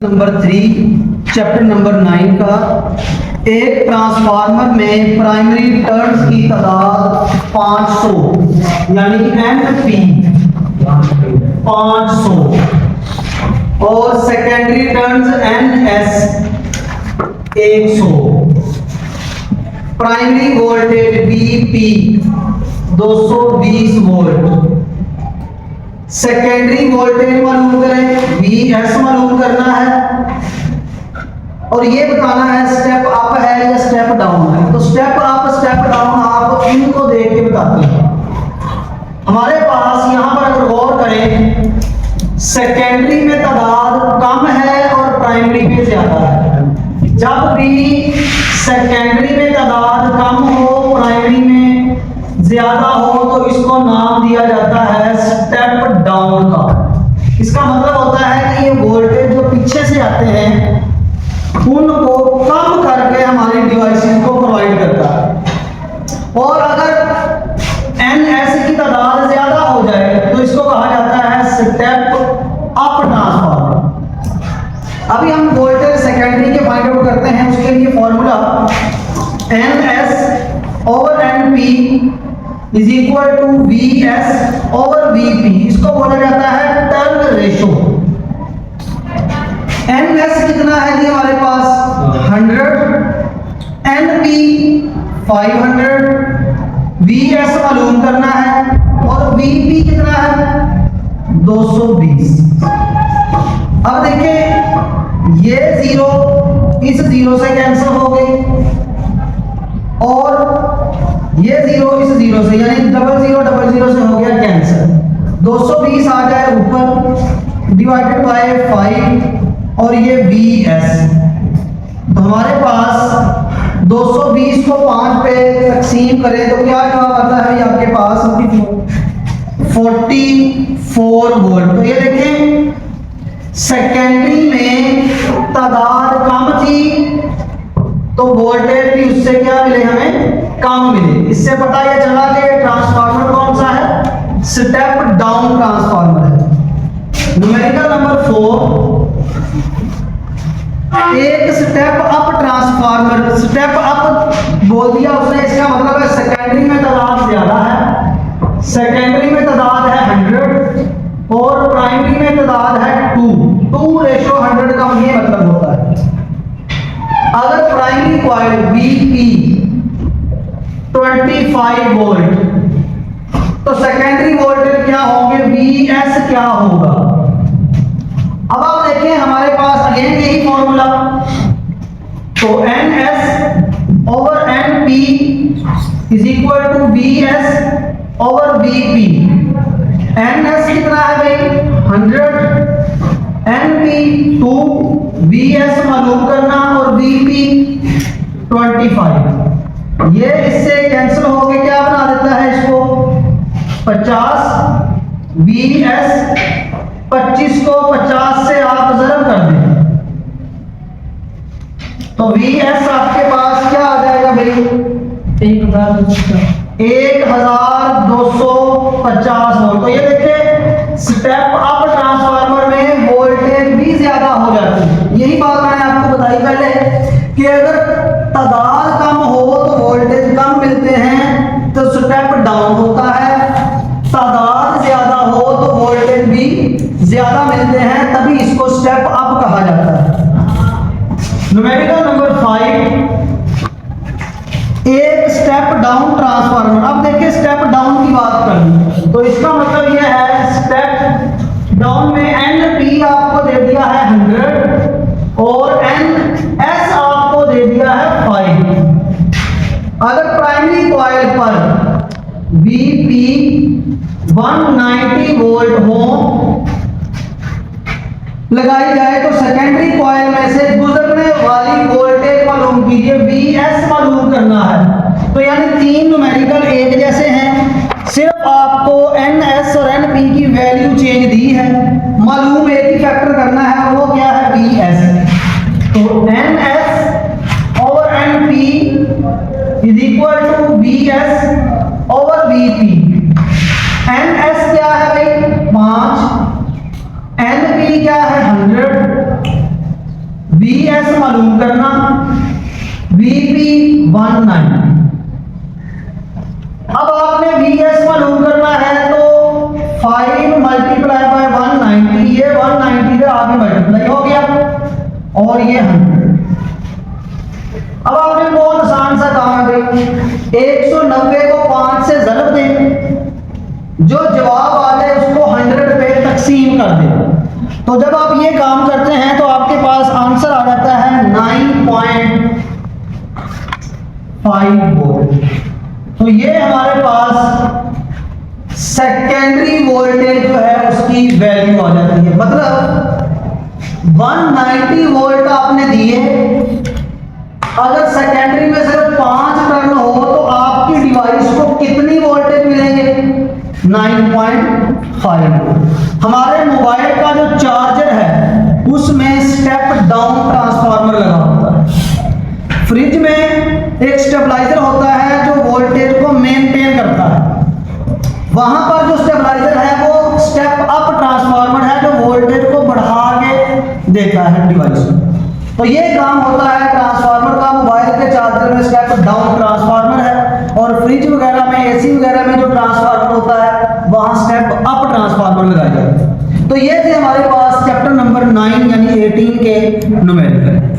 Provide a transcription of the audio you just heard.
Number 3 chapter number 9 का एक transformer में प्राइमरी टर्न्स की तादाद 500 यानी NP 500 और secondary turns NS 100। Primary voltage VP 220 volt. Secondary voltage मालूम करें, VS मालूम करना है और ये बताना है स्टेप अप है या स्टेप डाउन है। तो स्टेप अप स्टेप डाउन आप इनको देख के बताते हैं। हमारे पास यहां पर अगर गौर करें, सेकेंडरी में तादाद कम है और प्राइमरी में ज्यादा है। जब भी सेकेंडरी में तादाद कम हो, प्राइमरी में ज्यादा हो, तो इसको नाम दिया जाता है स्टेप डाउन का। इसका मतलब होता है कि ये वोल्टेज जो पीछे से आते हैं उनको कम करके हमारे डिवाइसेस को प्रोवाइड करता है। और अगर NS की तादाद ज्यादा हो जाए तो इसको कहा जाता है स्टेप अप ट्रांसफार्मर। अभी हम वोल्टेज सेकेंडरी के फाइंड आउट करते हैं। उसके लिए formula NS over NP is equal to VS over VP। इसको बोला जाता है टर्न रेशो। NS कितना है जी हमारे पास 100, NP 500, VS मालूम करना है और VP कितना है 220। अब देखिए ये जीरो इस जीरो से कैंसिल हो गई और ये जीरो इस जीरो से, यानी डबल जीरो से हो गया कैंसिल। 220 आ जाए ऊपर डिवाइडेड बाय 5 और ये VS। तो हमारे पास 220 को 5 पे तकसीम करें तो क्या जवाब आता है आपके पास 44 वोल्ट। तो ये देखें सेकेंडरी में तादाद कम थी तो वोल्टेज भी उससे क्या मिले, हमें कम मिले। इससे पता यह चला कि ट्रांसफार्मर कौन सा है, स्टेप डाउन ट्रांसफार्मर है। न्यूमेरिकल नंबर 4 एक step up transformer. Step up बोल दिया उसने, इसका मतलब है सेकेंडरी में तादाद ज्यादा है। सेकेंडरी में तादाद है 100 और प्राइमरी में तादाद है 2 रेशो 100 का ये मतलब होता है। अगर प्राइमरी कॉइल VP 25 वोल्ट तो सेकेंडरी वोल्टेज क्या होंगे, VS क्या होगा। अब आप देखें हमारे पास अगेन यही फॉर्मूला। तो NS over NP is equal to VS over VP। NS कितना है भाई 100, NP 2, VS मालूम करना और VP 25। ये इससे कैंसिल होके क्या बना देता है इसको 50। VS 25 को 50 से आप ज़रब कर दें तो VS आपके पास क्या आ जाएगा भाई 1250 वोल्ट। तो ये देखिए स्टेप अप ट्रांसफार्मर में वोल्टेज भी ज्यादा हो जाती है। यही बात मैंने आपको बताई पहले कि अगर तादाद कम हो तो वोल्टेज कम मिलते हैं तो स्टेप डाउन होता है। तादाद ज्यादा हो तो वोल्टेज भी ज्यादा मिलते हैं, तभी इसको स्टेप अप कहा जाता है। न्यूमेरिकल नंबर 5 एक स्टेप डाउन ट्रांसफार्मर। अब देखिए स्टेप डाउन की बात करनी तो इसका मतलब यह है स्टेप डाउन में NP आपको दे दिया है 100 और NS आपको दे दिया है 5। अगर प्राइमरी कॉइल पर VP 190 वोल्ट हो लगाई जाए तो सेकेंडरी कॉइल में से गुजरने वाली वोल्टेज मालूम कीजिए, VS मालूम करना है। तो यानी तीन न्यूमेरिकल एक जैसे हैं, सिर्फ आपको NS और NP की वैल्यू चेंज दी है, मालूम एक ही फैक्टर करना है, वो क्या है VS। तो NS over NP is equal to VS over VP। NS क्या है भाई 5, NP क्या है 100 VS मालूम करना, VP 190। अब आपने VS मालूम करना है तो 5 मल्टीप्लाई बाय 190, ये 190 का आगे मल्टीप्लाई हो गया और ये 100। अब आपने बहुत आसान सा काम है भाई, 190 को 5 से ज़रब दें, जो जवाब आ जाए उसको 100 पे तकसीम कर दें। तो जब आप ये काम करते हैं तो आपके पास आंसर आ जाता है 9.5 वोल्ट। तो ये हमारे पास सेकेंडरी वोल्टेज जो है उसकी वैल्यू आ जाती है। मतलब 190 वोल्ट आपने दिए, अगर सेकेंडरी में सिर्फ 5 टर्न हो तो आपकी डिवाइस को कितनी वोल्टेज मिलेंगे? 9.5 वोल्ट। हमारे मोबाइल का जो चार्जर है उसमें स्टेप डाउन ट्रांसफार्मर लगा होता है। फ्रिज में एक स्टेबलाइजर होता है जो वोल्टेज को मेंटेन करता है। वहां पर जो स्टेबलाइजर है वो स्टेप अप ट्रांसफार्मर है जो वोल्टेज को बढ़ा के देता है डिवाइस में। तो ये काम होता है ट्रांसफार्मर का। मोबाइल के चार्जर में स्टेप डाउन ट्रांसफार्मर है और फ्रिज वगैरह में, एसी वगैरह में जो ट्रांसफार्मर होता है वहां स्टेप अप ट्रांसफार्मर लगाए जाते हैं। तो ये थे हमारे पास चैप्टर नंबर 9 यानी 18 के न्यूमेरिकल।